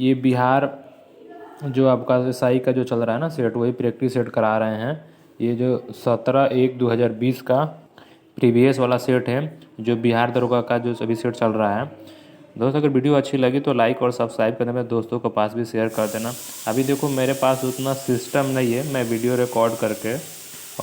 ये बिहार जो आपका एसआई का जो चल रहा है ना सेट, वही प्रैक्टिस सेट करा रहे हैं। ये जो 17/1/2020 का प्रीवियस वाला सेट है, जो बिहार दरोगा का जो अभी सेट चल रहा है। दोस्तों अगर वीडियो अच्छी लगी तो लाइक और सब्सक्राइब करने में दोस्तों के पास भी शेयर कर देना। अभी देखो मेरे पास उतना सिस्टम नहीं है, मैं वीडियो रिकॉर्ड करके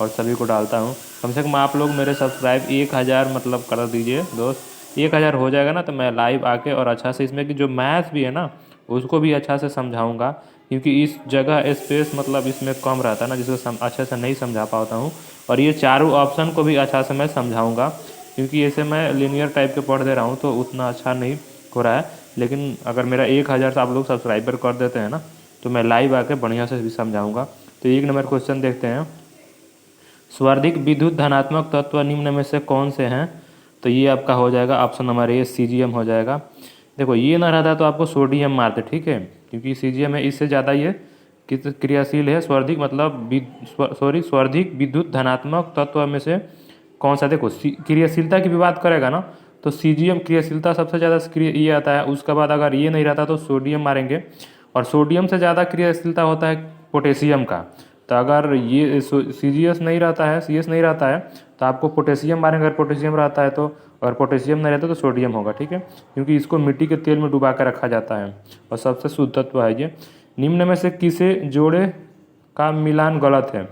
और सभी को डालता हूँ। कम से कम आप लोग मेरे सब्सक्राइब 1000 मतलब कर दीजिए दोस्त। 1000 हो जाएगा ना तो मैं लाइव आके और अच्छा से इसमें कि जो मैथ्स भी है ना उसको भी अच्छा से समझाऊंगा, क्योंकि इस जगह स्पेस मतलब इसमें कम रहता है ना, जिसको अच्छे से नहीं समझा पाता हूँ। और ये चारों ऑप्शन को भी अच्छा से मैं समझाऊंगा, क्योंकि ऐसे मैं लीनियर टाइप के पढ़ दे रहा हूँ तो उतना अच्छा नहीं हो रहा है। लेकिन अगर मेरा 1000 से आप लोग सब्सक्राइबर कर देते हैं ना तो मैं लाइव आके बढ़िया से भी समझाऊंगा। तो 1 नंबर क्वेश्चन देखते हैं। स्वार्धिक विद्युत धनात्मक तत्व निम्न में से कौन से हैं? तो ये आपका हो जाएगा ऑप्शन नंबर ए, सीजीएम हो जाएगा। देखो ये ना रहता तो आपको सोडियम मारते, ठीक है, क्योंकि सीजीएम है, इससे ज़्यादा ये क्रियाशील है। स्वार्धिक मतलब स्वार्धिक विद्युत धनात्मक तत्व में से कौन सा? देखो क्रियाशीलता की भी बात करेगा ना तो सीजीएम क्रियाशीलता सबसे ज़्यादा ये आता है। उसके बाद अगर ये नहीं रहता तो सोडियम मारेंगे, और सोडियम से ज़्यादा क्रियाशीलता होता है पोटेशियम का। तो अगर ये सीजीएस नहीं रहता है, सीएस नहीं रहता है तो आपको पोटेशियम मारेंगे। अगर पोटेशियम रहता है तो, अगर पोटेशियम नहीं रहता तो सोडियम होगा, ठीक है, क्योंकि इसको मिट्टी के तेल में डुबा कर रखा जाता है और सबसे शुद्ध तत्व है ये। निम्न में से किसे जोड़े का मिलान गलत है?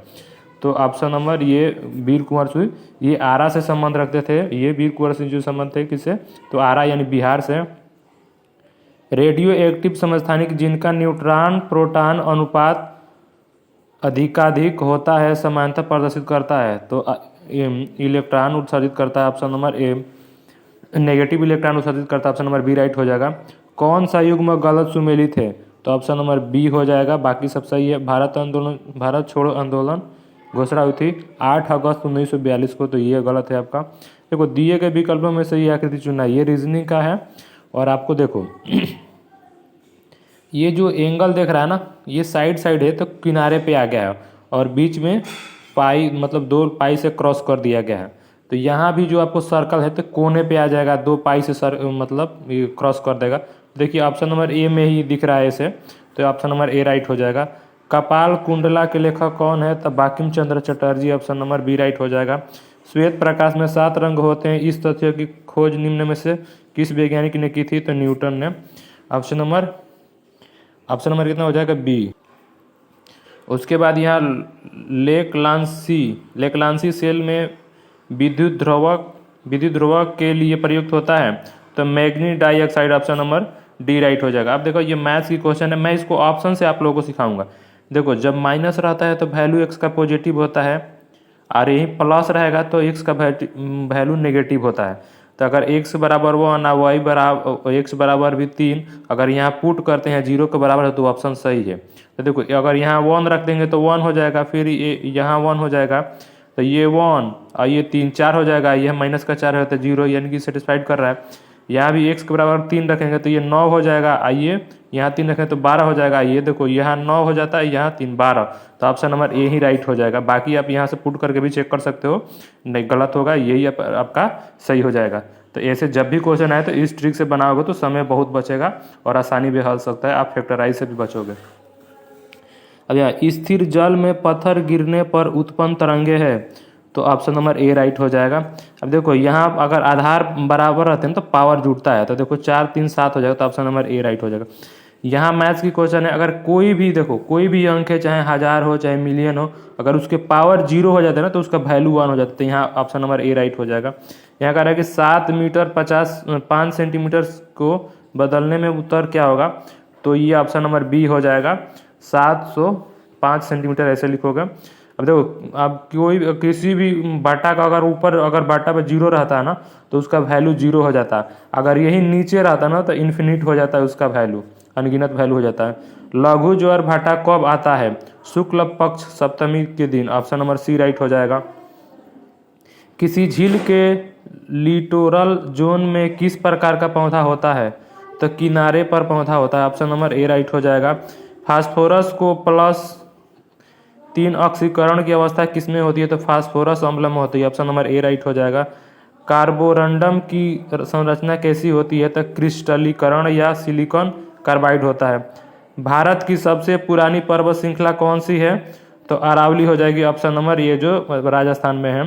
तो ऑप्शन नंबर ये वीर कुंवर सिंह, ये आरा से संबंध रखते थे। ये वीर कुंवर सिंह जो संबंध थे किससे? तो आरा यानी बिहार से। रेडियो एक्टिव समस्थानिक जिनका न्यूट्रॉन प्रोटॉन अनुपात अधिकाधिक होता है समानता प्रदर्शित करता है। तो इलेक्ट्रॉन उत्सर्जित करता है, ऑप्शन नंबर ए। नेगेटिव इलेक्ट्रॉन उत्सर्जित करता है, ऑप्शन नंबर बी राइट हो जाएगा। कौन सा युग्म गलत सुमेलित है? तो ऑप्शन नंबर बी हो जाएगा, बाकी सब सही है। भारत छोड़ो आंदोलन घोषणा हुई थी 8 अगस्त 1942 को, तो ये गलत है आपका। देखो दिए गए विकल्पों में से ये आकृति चुनना, ये रीजनिंग का है। और आपको देखो ये जो एंगल देख रहा है ना, ये साइड साइड है तो किनारे पे आ गया है, और बीच में पाई मतलब 2 पाई से क्रॉस कर दिया गया है। तो यहाँ भी जो आपको सर्कल है तो कोने पे आ जाएगा, 2 पाई से मतलब ये क्रॉस कर देगा। देखिए ऑप्शन नंबर ए में ही दिख रहा है इसे, तो ऑप्शन नंबर ए राइट हो जाएगा। कपाल कुंडला के लेखक कौन है? तो Bankim Chandra Chatterjee, option number B right हो जाएगा। श्वेत प्रकाश में 7 रंग होते हैं, इस तथ्य की खोज निम्न में से किस वैज्ञानिक ने की थी? तो न्यूटन ने। ऑप्शन नंबर कितना हो जाएगा? बी। उसके बाद यहाँ लेकलांसी सेल में विद्युत ध्रुवक के लिए प्रयुक्त होता है। तो manganese dioxide, option number D right हो जाएगा। अब देखो ये मैथ्स की क्वेश्चन है, मैं इसको ऑप्शन से आप लोगों को सिखाऊंगा। देखो जब माइनस रहता है तो वैल्यू एक्स का पॉजिटिव होता है, और यही प्लस रहेगा तो एक्स का वैल्यू नेगेटिव होता है। तो अगर x बराबर 1 और y बराबर x बराबर भी 3 अगर यहाँ पुट करते हैं 0 के बराबर है तो ऑप्शन सही है। तो देखो अगर यहाँ 1 रख देंगे तो 1 हो जाएगा, फिर ये यहाँ 1 हो जाएगा, तो ये 1 और ये 3 4 हो जाएगा, यह माइनस का 4 है तो 0, यानी कि सेटिस्फाइड कर रहा है। यहाँ भी x के बराबर 3 रखेंगे तो ये 9 हो जाएगा, आइए यहाँ 3 रखें तो 12 हो जाएगा। ये देखो यहाँ 9 हो जाता है, यहाँ 3 12, तो ऑप्शन नंबर ए ही राइट हो जाएगा। बाकी आप यहाँ से पुट करके भी चेक कर सकते हो, नहीं गलत होगा, यही आपका सही हो जाएगा। तो ऐसे जब भी क्वेश्चन आए तो इस ट्रिक से बनाओगे तो समय बहुत बचेगा और आसानी भी हल सकता है, आप फैक्टराइज से भी बचोगे। अब यहाँ स्थिर जल में पत्थर गिरने पर उत्पन्न तरंगे है, तो ऑप्शन नंबर ए राइट हो जाएगा। अब देखो यहाँ अगर आधार बराबर रहते हैं तो पावर जुड़ता है, तो देखो 4 3 7 हो जाएगा, तो ऑप्शन नंबर ए राइट हो जाएगा। यहाँ मैथ्स की क्वेश्चन है, अगर कोई भी देखो कोई भी अंक है, चाहे 1000 हो चाहे मिलियन हो, अगर उसके पावर 0 हो जाता है ना तो उसका वैल्यू 1 हो जाता है, तो यहाँ ऑप्शन नंबर ए राइट हो जाएगा। यहाँ कह रहा है कि 7 मीटर 5 सेंटीमीटर को बदलने में उत्तर क्या होगा? तो ये ऑप्शन नंबर बी हो जाएगा, 705 सेंटीमीटर ऐसे लिखोगे। अब देखो अब किसी भी बाटा का अगर बाटा पर 0 रहता है ना तो उसका वैल्यू 0 हो जाता है, अगर यही नीचे रहता ना तो इन्फिनिट हो जाता है, उसका वैल्यू अनगिनत वैल्यू हो जाता है। लघु ज्वार भाटा कब आता है? शुक्ल पक्ष सप्तमी के दिन, ऑप्शन नंबर सी राइट हो जाएगा। किसी झील के लिटोरल जोन में किस प्रकार का पौधा होता है? तो किनारे पर पौधा होता है, ऑप्शन नंबर ए राइट हो जाएगा। फास्फोरस को +3 ऑक्सीकरण की अवस्था किसमें होती है? तो फास्फोरस अम्ल में होती है, ऑप्शन नंबर ए राइट हो जाएगा। कार्बोरंडम की संरचना कैसी होती है? तो क्रिस्टलीकरण या सिलिकॉन कार्बाइड होता है। भारत की सबसे पुरानी पर्वत श्रृंखला कौन सी है? तो अरावली हो जाएगी ऑप्शन नंबर, ये जो राजस्थान में है।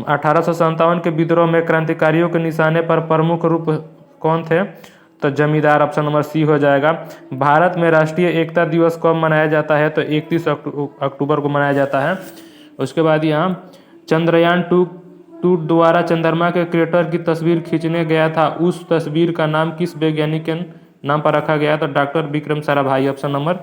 1857 के विद्रोह में क्रांतिकारियों के निशाने पर प्रमुख रूप कौन थे? तो जमींदार, ऑप्शन नंबर सी हो जाएगा। भारत में राष्ट्रीय एकता दिवस कब मनाया जाता है? तो 31 अक्टूबर को मनाया जाता है। उसके बाद यहाँ चंद्रयान टू द्वारा चंद्रमा के क्रेटर की तस्वीर खींचने गया था, उस तस्वीर का नाम किस वैज्ञानिक के नाम पर रखा गया? तो doctor Vikram Sarabhai, option number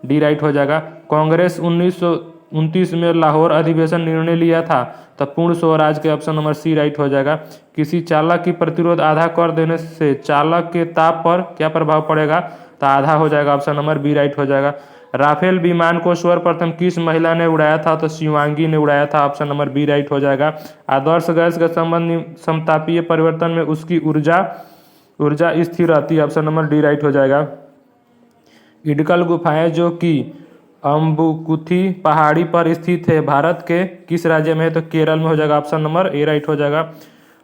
D right हो जाएगा। कांग्रेस 1929 में लाहौर अधिवेशन निर्णय लिया था, तो पूर्ण स्वराज के, ऑप्शन नंबर सी राइट हो जाएगा। किसी चालक की प्रतिरोध आधा कर देने से चालक के ताप पर क्या प्रभाव पड़ेगा? तो आधा हो जाएगा, ऑप्शन नंबर बी राइट हो जाएगा। राफेल विमान को सर्वप्रथम किस महिला ने उड़ाया था? तो शिवांगी ने उड़ाया था, ऑप्शन नंबर बी राइट हो जाएगा। आदर्श गैस का संबंध समतापीय परिवर्तन में उसकी ऊर्जा स्थिर रहती है, ऑप्शन नंबर डी राइट हो जाएगा। इडकल गुफाएं जो कि अम्बुकुथी पहाड़ी पर स्थित है, भारत के किस राज्य में है? तो केरल में हो जाएगा, ऑप्शन नंबर ए राइट हो जाएगा।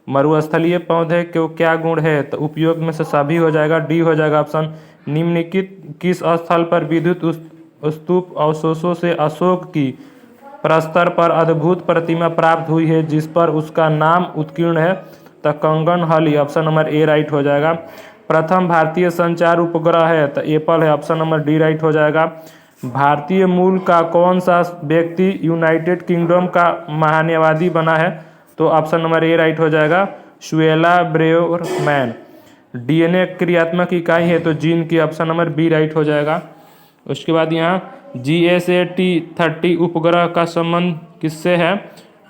मरुस्थलीय पौधे को क्या गुण है? तो उपयोग में से सभी हो जाएगा, डी हो जाएगा ऑप्शन। निम्नलिखित किस स्थल पर विद्युत स्तूप अवशेषों से अशोक की प्रस्तर पर अद्भुत प्रतिमा प्राप्त हुई है, जिस पर उसका नाम उत्कीर्ण है? तो कंगनहली, ऑप्शन नंबर ए राइट हो जाएगा। प्रथम भारतीय संचार उपग्रह है, तो एप्पल है, ऑप्शन नंबर डी राइट हो जाएगा। भारतीय मूल का कौन सा व्यक्ति यूनाइटेड किंगडम का महान्यायवादी बना है? तो ऑप्शन नंबर ए राइट हो जाएगा, सुएला ब्रेवरमैन। डीएनए क्रियात्मक इकाई है, तो जीन की, ऑप्शन नंबर बी राइट हो जाएगा। उसके बाद यहाँ GSAT-30 उपग्रह का संबंध किससे है?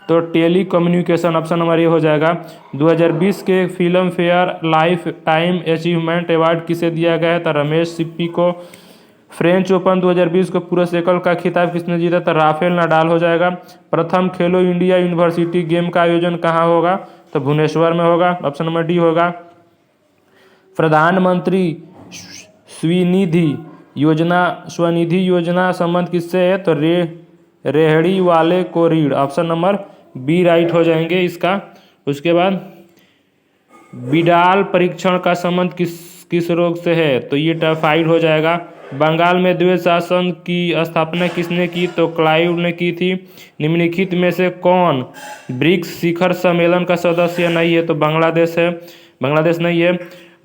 तो tele communication, option number A हो जाएगा। 2020 के Filmfare lifetime achievement award किसे दिया गया है? तो रमेश सिप्पी को। फ्रेंच ओपन 2020 को पुरुष एकल का खिताब किसने जीता? तो राफेल नाडाल हो जाएगा। प्रथम खेलो इंडिया यूनिवर्सिटी गेम का आयोजन कहाँ होगा? तो भुवनेश्वर में होगा, ऑप्शन नंबर डी होगा। प्रधानमंत्री स्वनिधि योजना संबंध किससे है? तो रेहड़ी वाले को रीढ़, ऑप्शन नंबर बी राइट हो जाएंगे इसका। उसके बाद बिडाल परीक्षण का संबंध किस रोग से है? तो ये टाइफाइड हो जाएगा। बंगाल में द्वैत शासन की स्थापना किसने की? तो क्लाइव ने की थी। निम्नलिखित में से कौन ब्रिक्स शिखर सम्मेलन का सदस्य नहीं है? तो बांग्लादेश है, बांग्लादेश नहीं है।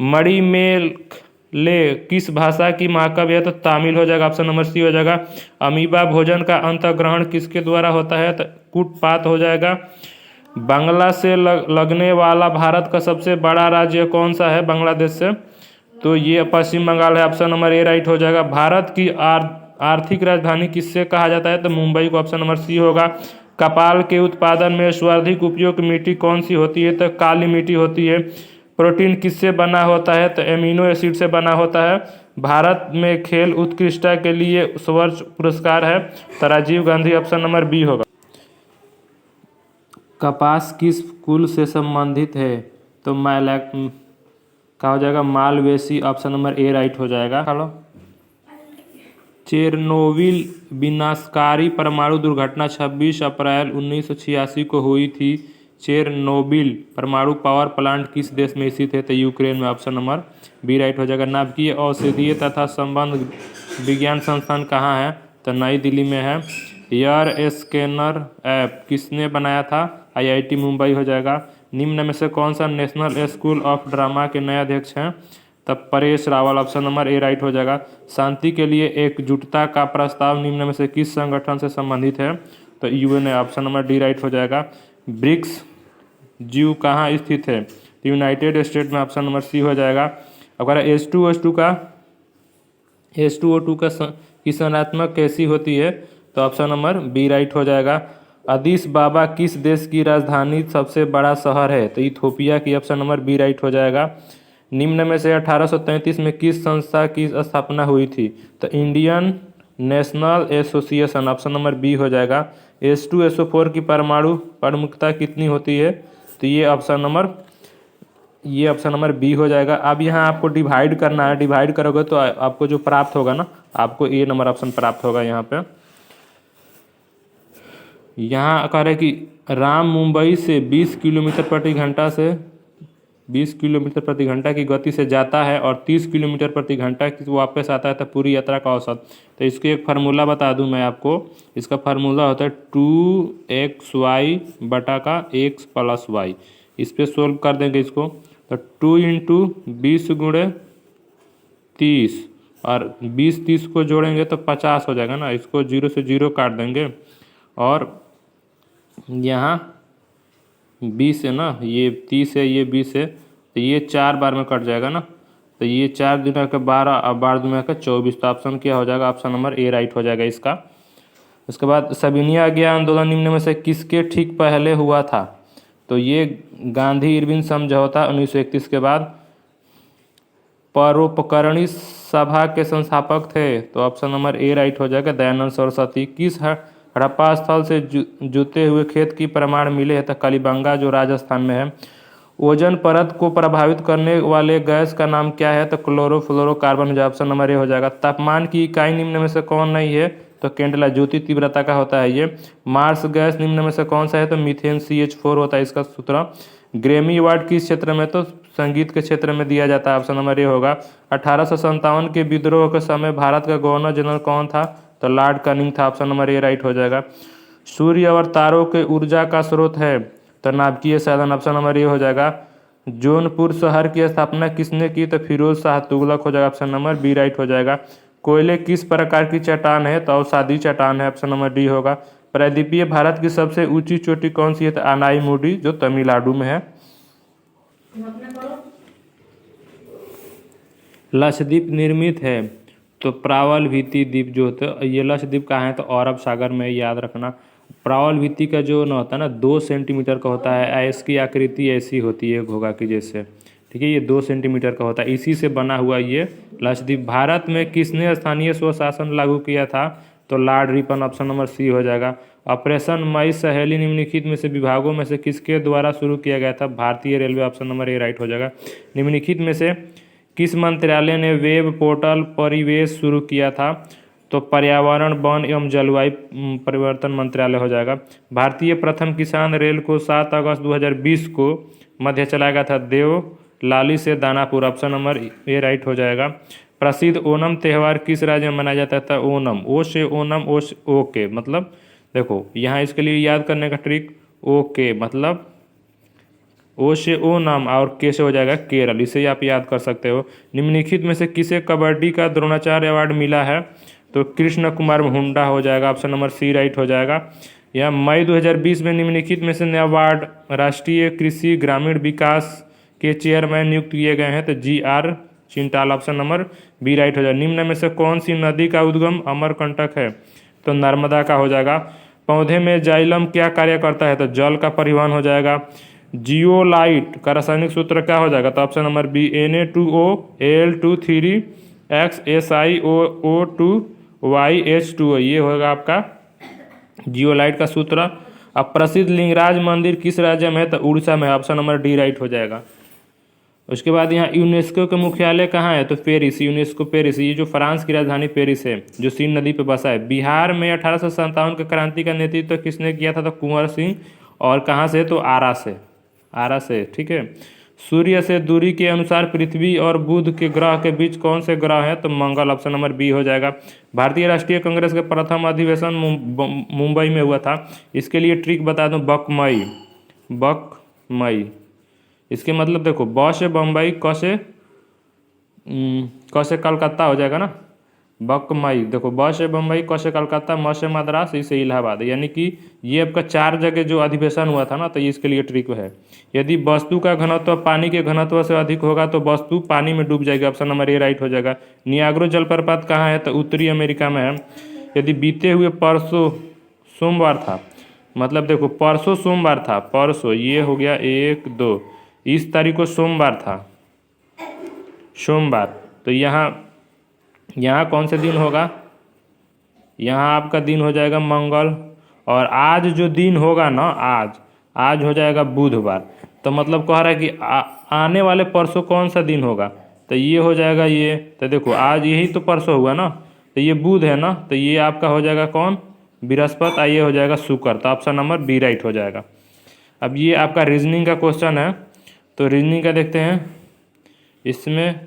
मणिमेखले किस भाषा की महाकाव्य है? तो तमिल हो जाएगा, ऑप्शन नंबर सी हो जाएगा। अमीबा भोजन का अंतःग्रहण किसके द्वारा होता है? तो कूटपात हो जाएगा। बांग्ला से लगने वाला भारत का सबसे बड़ा राज्य कौन सा है बांग्लादेश से? तो ये पश्चिम बंगाल है, ऑप्शन नंबर ए राइट हो जाएगा। भारत की आर्थिक राजधानी किससे कहा जाता है? तो मुंबई को, ऑप्शन नंबर सी होगा। कपाल के उत्पादन में सर्वाधिक उपयुक्त मिट्टी कौन सी होती है? तो काली मिट्टी होती है। प्रोटीन किससे बना होता है? तो एमिनो एसिड से बना होता है। भारत में खेल उत्कृष्टता के लिए स्वर्ण पुरस्कार है, तो Rajiv Gandhi, option number B होगा। कपास किस कुल से संबंधित है? तो क्या हो जाएगा? मालवेसी, ऑप्शन नंबर ए राइट हो जाएगा। हेलो, चेरनोबिल विनाशकारी परमाणु दुर्घटना 26 अप्रैल 1986 को हुई थी। चेरनोबिल परमाणु पावर प्लांट किस देश में स्थित है? तो यूक्रेन में, ऑप्शन नंबर बी राइट हो जाएगा। नाभिकीय औषधीय तथा संबंध विज्ञान संस्थान कहाँ है? तो नई दिल्ली में है। एयर स्कैनर ऐप किसने बनाया था? IIT मुंबई हो जाएगा। निम्न में से कौन सा नेशनल स्कूल ऑफ ड्रामा के नए अध्यक्ष हैं? तब परेश रावल, ऑप्शन नंबर ए राइट हो जाएगा। शांति के लिए एकजुटता का प्रस्ताव निम्न में से किस संगठन से संबंधित है? तो UN है, ऑप्शन नंबर डी राइट हो जाएगा। ब्रिक्स जीव कहाँ स्थित है? तो यूनाइटेड स्टेट में, ऑप्शन नंबर सी हो जाएगा। अगर H2O2 की संरचनात्मक कैसी होती है? तो ऑप्शन नंबर बी राइट हो जाएगा। अदीस बाबा किस देश की राजधानी सबसे बड़ा शहर है? तो इथियोपिया की, ऑप्शन नंबर बी राइट हो जाएगा। निम्न में से 1833 में किस संस्था की स्थापना हुई थी? तो Indian national association, option number B हो जाएगा। H2SO4 की परमाणु प्रमुखता कितनी होती है? तो ये ऑप्शन नंबर बी हो जाएगा। अब यहाँ आपको डिवाइड करना है, डिवाइड करोगे तो आपको जो प्राप्त होगा ना, आपको ए नंबर ऑप्शन प्राप्त होगा। यहाँ पे यहाँ कह रहे कि राम मुंबई से 20 किलोमीटर प्रति घंटा से 20 किलोमीटर प्रति घंटा की गति से जाता है और 30 किलोमीटर प्रति घंटा की वापस आता है तो पूरी यात्रा का औसत। तो इसको एक फार्मूला बता दूं मैं आपको, इसका फार्मूला होता है 2xy बटा का x प्लस वाई। इस पर सोल्व कर देंगे इसको, तो 2 इंटू 20 गुणे 30 और 20-30 को जोड़ेंगे तो 50 हो जाएगा ना। इसको 0 से 0 काट देंगे और यहाँ 20 है ना, ये 30 है, ये 20 है, तो ये 4 बार में कट जाएगा ना। तो ये 4 दूना का 12 और 12 दूना का 24। तो ऑप्शन क्या हो जाएगा? ऑप्शन नंबर ए राइट हो जाएगा इसका। उसके बाद सविनय आज्ञा आंदोलन निम्न में से किसके ठीक पहले हुआ था? तो ये गांधी इरविन समझौता 1931 के बाद। परोपकरणी सभा के संस्थापक थे, तो ऑप्शन नंबर ए राइट हो जाएगा, दयानंद सरस्वती। किस हड़प्पा स्थल से जुते हुए खेत की प्रमाण मिले हैं? तो कलिबंगा जो राजस्थान में है। ओजोन परत को प्रभावित करने वाले गैस का नाम क्या है? तो क्लोरोफ्लोरोकार्बन हो जाएगा, ऑप्शन नंबर ए हो जाएगा। तापमान की इकाई निम्न में से कौन नहीं है? तो कैंडेला, ज्योति तीव्रता का होता है ये। मार्स गैस निम्न में से कौन सा है? तो मीथेन CH4 होता है इसका सूत्र। ग्रैमी अवार्ड किस क्षेत्र में? तो संगीत के क्षेत्र में दिया जाता है, ऑप्शन नंबर ए होगा। 1857 के विद्रोह के समय भारत का गवर्नर जनरल कौन था? तो लॉर्ड कनिंग था, ऑप्शन नंबर ए राइट हो जाएगा। सूर्य और तारों के ऊर्जा का स्रोत है? तो नाभिकीय साधन, ऑप्शन नंबर ए हो जाएगा। जौनपुर शहर की स्थापना किसने की? तो फिरोज शाह तुगलक हो जाएगा, ऑप्शन नंबर बी राइट हो जाएगा। कोयले किस प्रकार की चट्टान है? तो अवसादी चट्टान है, ऑप्शन नंबर डी होगा। प्रायद्वीपीय भारत की सबसे ऊंची चोटी कौन सी है? तो अनाईमुडी जो तमिलनाडु में है। लक्षद्वीप निर्मित है? तो प्रावलभित्ति द्वीप जो होता है, ये लक्षद्वीप कहाँ है? तो अरब सागर में, याद रखना। प्रावलभित्ति का जो ना होता है ना 2 सेंटीमीटर का होता है, इसकी आकृति ऐसी होती है घोंघा की जैसे, ठीक है। ये 2 सेंटीमीटर का होता है, इसी से बना हुआ ये लक्षद्वीप। भारत में किसने स्थानीय स्वशासन लागू किया था? तो Lord Ripon, option number C हो जाएगा। ऑपरेशन मई सहेली निम्नलिखित में से विभागों में से किसके द्वारा शुरू किया गया था? भारतीय रेलवे, ऑप्शन नंबर ए राइट हो जाएगा। निम्नलिखित में से किस मंत्रालय ने वेब पोर्टल परिवेश शुरू किया था? तो पर्यावरण, वन एवं जलवायु परिवर्तन मंत्रालय हो जाएगा। भारतीय प्रथम किसान रेल को 7 अगस्त 2020 को मध्य चलाया गया था? देवलाली से दानापुर, ऑप्शन नंबर ए राइट हो जाएगा। प्रसिद्ध ओणम त्यौहार किस राज्य में मनाया जाता था? ओणम, ओ से ओणम, ओ से ओके, मतलब देखो यहाँ इसके लिए याद करने का ट्रिक, ओके मतलब ओ से ओणम और के से हो जाएगा केरल, इसे आप याद कर सकते हो। निम्नलिखित में से किसे कबड्डी का द्रोणाचार्य अवार्ड मिला है? तो कृष्ण कुमार हुंडा हो जाएगा, ऑप्शन नंबर सी राइट हो जाएगा। यह मई 2020 में निम्नलिखित में से अवार्ड राष्ट्रीय कृषि ग्रामीण विकास के चेयरमैन नियुक्त किए गए हैं? तो GR Chintal, option number B right हो जाएगा। निम्न में से कौन सी नदी का उद्गम अमरकंटक है? तो नर्मदा का हो जाएगा। पौधे में जाइलम क्या कार्य करता है? तो जल का परिवहन हो जाएगा। जियोलाइट का रासायनिक सूत्र क्या हो जाएगा? तो option number B Na2O Al2 3XSiO2YH2O, ये होगा आपका जियोलाइट का सूत्र। अब प्रसिद्ध लिंगराज मंदिर किस राज्य में है? तो उड़ीसा में, ऑप्शन नंबर डी राइट हो जाएगा। उसके बाद यहाँ यूनेस्को का मुख्यालय कहाँ है? तो पेरिस, यूनेस्को पेरिस, ये जो फ्रांस की राजधानी पेरिस है जो सीन नदी पे बसा है। बिहार में 1857 के क्रांति का नेतृत्व किसने किया था? तो कुंवर सिंह, और कहाँ से? तो आरा से, आरा से, ठीक है। सूर्य से दूरी के अनुसार पृथ्वी और बुध के ग्रह के बीच कौन से ग्रह है? तो मंगल, ऑप्शन नंबर बी हो जाएगा। भारतीय राष्ट्रीय कांग्रेस का प्रथम अधिवेशन मुंबई में हुआ था, इसके लिए ट्रिक बता दूं, बकमई, बकमई, इसके मतलब देखो ब से बम्बई, क से कलकत्ता हो जाएगा ना, बकमई। देखो ब से बम्बई, क से कलकत्ता, म से मद्रास, इसे इलाहाबाद, यानी कि ये आपका 4 जगह जो अधिवेशन हुआ था ना, तो ये इसके लिए ट्रिक है। यदि वस्तु का घनत्व पानी के घनत्व से अधिक होगा तो वस्तु पानी में डूब जाएगी, ऑप्शन नंबर ए राइट हो जाएगा। नियाग्रा जलप्रपात कहाँ है? तो उत्तरी अमेरिका में है। यदि बीते हुए परसों सोमवार था, मतलब देखो परसों सोमवार था, परसों ये हो गया 1 2, इस तारीख को सोमवार था, सोमवार, तो यहाँ कौन से दिन होगा? यहाँ आपका दिन हो जाएगा मंगल, और आज जो दिन होगा ना, आज हो जाएगा बुधवार। तो मतलब कह रहा है कि आने वाले परसों कौन सा दिन होगा? तो ये हो जाएगा ये, तो देखो आज यही तो परसों हुआ ना, तो ये बुध है ना, तो ये आपका हो जाएगा कौन? बृहस्पति, और ये हो जाएगा शुक्र, तो ऑप्शन नंबर बी राइट हो जाएगा। अब ये आपका रीजनिंग का क्वेश्चन है, तो रीजनिंग का देखते हैं। इसमें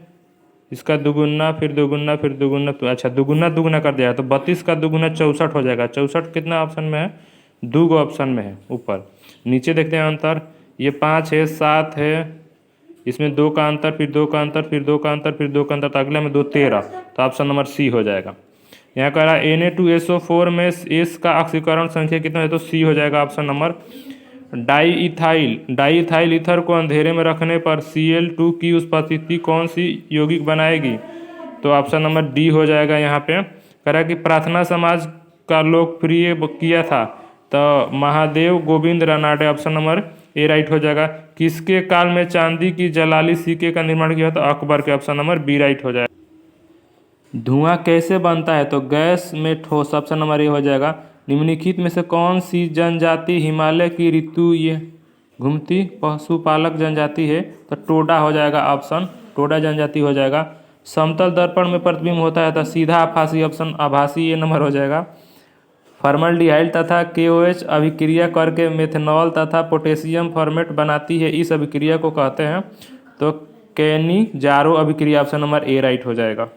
इसका दुगुना फिर दुगुना फिर दुगुना, तो अच्छा दुगुना दुगुना कर दिया है, तो 32 का दुगुना 64 हो जाएगा। 64 कितना ऑप्शन में है? 2 गो ऑप्शन में है ऊपर। नीचे देखते हैं अंतर, ये 5 है 7 है, इसमें 2 का अंतर फिर 2 का अंतर फिर 2 का अंतर फिर 2 का अंतर, तो अगले में 2 13, तो ऑप्शन नंबर सी हो जाएगा। यहाँ कह रहा है Na2SO4 में एस का ऑक्सीकरण संख्या कितना है, तो सी हो जाएगा option number. Di ethyl ether को अंधेरे में रखने पर Cl2 की उपस्थिति कौन सी यौगिक बनाएगी, तो ऑप्शन नंबर डी हो जाएगा। यहाँ पे कह रहा है कि प्रार्थना समाज का लोकप्रिय किया था, तो महादेव गोविंद रानाडे, ऑप्शन नंबर ए राइट हो जाएगा। किसके काल में चांदी की जलाली सिक्के का निर्माण किया, तो अकबर के, ऑप्शन नंबर बी राइट हो जाएगा। धुआं कैसे बनता है, तो गैस में ठोस, ऑप्शन नंबर ए हो जाएगा। निम्नलिखित में से कौन सी जनजाति हिमालय की ऋतु ये घूमती पशुपालक जनजाति है, तो टोडा हो जाएगा ऑप्शन, टोडा जनजाति हो जाएगा। समतल दर्पण में प्रतिबिंब होता है, तो सीधा आभासी, ऑप्शन आभासी ये नंबर हो जाएगा। फॉर्मल्डिहाइड तथा KOH अभिक्रिया करके मेथनॉल तथा पोटेशियम फॉर्मेट बनाती है, इस अभिक्रिया को कहते हैं, तो कैनी जारो अभिक्रिया, ऑप्शन नंबर ए राइट हो जाएगा।